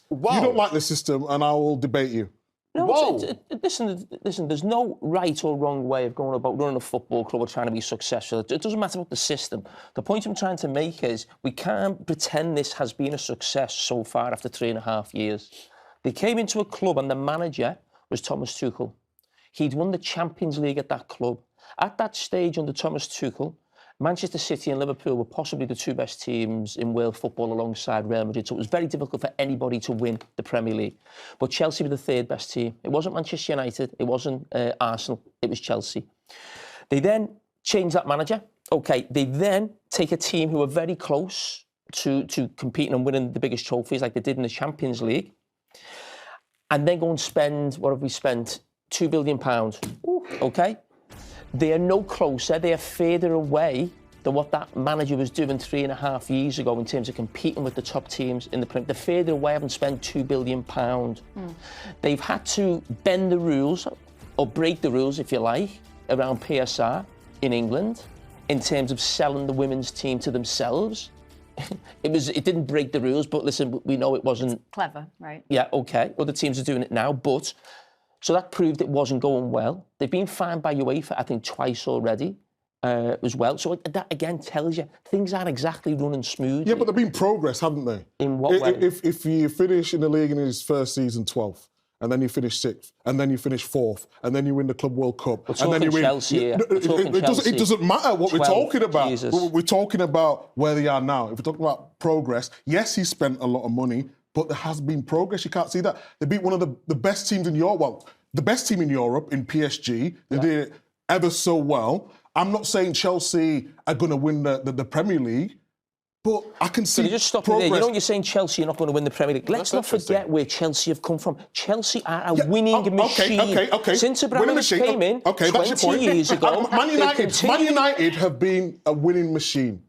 Wow. You don't like the system, and I will debate you. No, listen, there's no right or wrong way of going about running a football club or trying to be successful. It doesn't matter about the system. The point I'm trying to make is we can't pretend this has been a success so far after 3.5 years. They came into a club and the manager was Thomas Tuchel. He'd won the Champions League at that club. At that stage under Thomas Tuchel, Manchester City and Liverpool were possibly the two best teams in world football alongside Real Madrid, so it was very difficult for anybody to win the Premier League. But Chelsea were the third best team. It wasn't Manchester United, it wasn't Arsenal, it was Chelsea. They then changed that manager. OK, they then take a team who were very close to competing and winning the biggest trophies like they did in the Champions League, and then go and spend, what have we spent? £2 billion. OK? They are no closer, they are further away than what that manager was doing 3.5 years ago in terms of competing with the top teams in the Premier League. They're further away, having spent £2 billion. They've had to bend the rules, or break the rules, if you like, around PSR in England, in terms of selling the women's team to themselves. It didn't break the rules, but listen, we know it wasn't... It's clever, right? Yeah, OK. Other teams are doing it now, but... So that proved it wasn't going well. They've been fined by UEFA, I think, twice already as well. So that, again, tells you things aren't exactly running smoothly. Yeah, but there's been progress, haven't they? In what way? If you finish in the league in his first season 12th, and then you finish 6th, and then you finish 4th, and then you win the Club World Cup, and then you win... Chelsea here. It doesn't matter what 12, we're talking about. Jesus. We're talking about where they are now. If we're talking about progress, yes, he spent a lot of money, but there has been progress. You can't see that. They beat one of the best teams in Europe. Well, the best team in Europe in PSG. They did it ever so well. I'm not saying Chelsea are going to win the Premier League, but I can see just stop progress. there. You know, you're saying Chelsea are not going to win the Premier League. Let's not forget where Chelsea have come from. Chelsea are a winning machine. Okay. Since Abramovich came in 20 years ago, Man United have been a winning machine.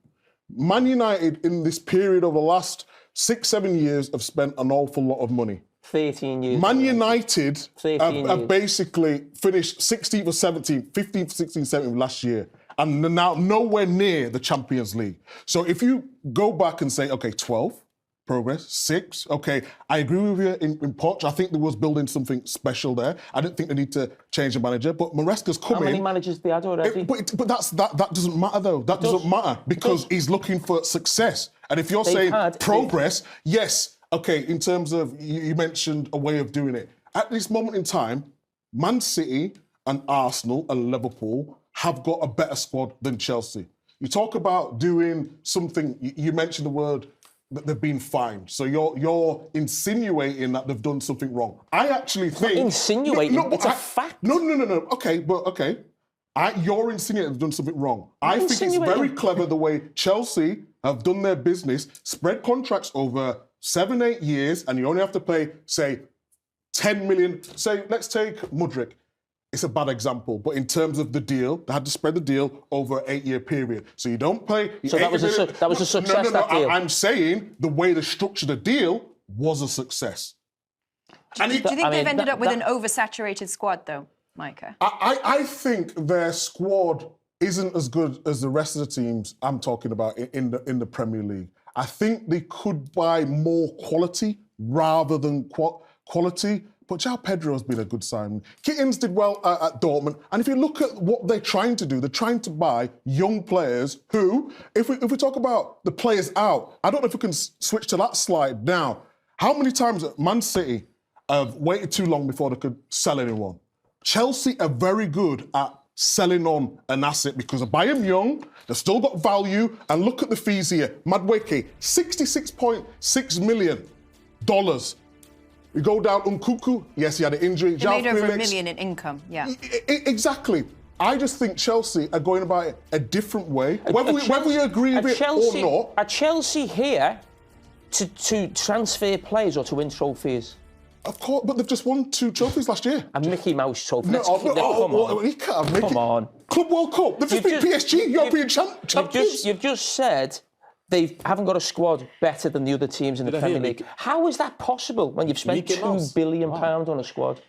Man United, in this period of the last 6-7 years, have spent an awful lot of money. 13 years. Man United have basically finished 16th or 17th, 15th, 16th, 17th last year, and now nowhere near the Champions League. So if you go back and say, OK, 12, progress, 6, OK, I agree with you in Poch. I think there was building something special there. I didn't think they need to change the manager, but Maresca's come in. How many managers they had already? But that doesn't matter, though. That doesn't matter because he's looking for success. And if you're saying progress, yes, OK, in terms of, you mentioned a way of doing it. At this moment in time, Man City and Arsenal and Liverpool have got a better squad than Chelsea. You talk about doing something, you mentioned the word that they've been fined. So you're insinuating that they've done something wrong. I actually think... Not insinuating, it's a fact. No. OK, you're insinuating they've done something wrong. I think it's very clever the way Chelsea have done their business, spread contracts over 7-8 years, and you only have to pay, say, 10 million. Say, let's take Mudryk. It's a bad example, but in terms of the deal, they had to spread the deal over an 8-year period. So you don't pay... So that was a success, that deal? I'm saying the way they structured the deal was a success. Do you think they've ended up with an oversaturated squad, though, Micah? I think their squad isn't as good as the rest of the teams I'm talking about in the Premier League. I think they could buy more quality rather than quality. But João Pedro's been a good signing. Kittens did well at Dortmund. And if you look at what they're trying to do, they're trying to buy young players who, if we talk about the players out, I don't know if we can switch to that slide now. How many times Man City have waited too long before they could sell anyone? Chelsea are very good at selling on an asset because they buy them young, they've still got value, and look at the fees here. Madueke, $66.6 million. We go down Nkunku, yes, he had an injury. They made over $1 million in income, yeah. Exactly. I just think Chelsea are going about it a different way, whether we agree with it or not. Are Chelsea here to transfer players or to win trophies? Of course, but they've just won 2 trophies last year. A Mickey Mouse trophy. Come on. Club World Cup. They've just beat PSG, European champions. You've just said they haven't got a squad better than the other teams in the Premier League. How is that possible when you've spent £2 billion on a squad?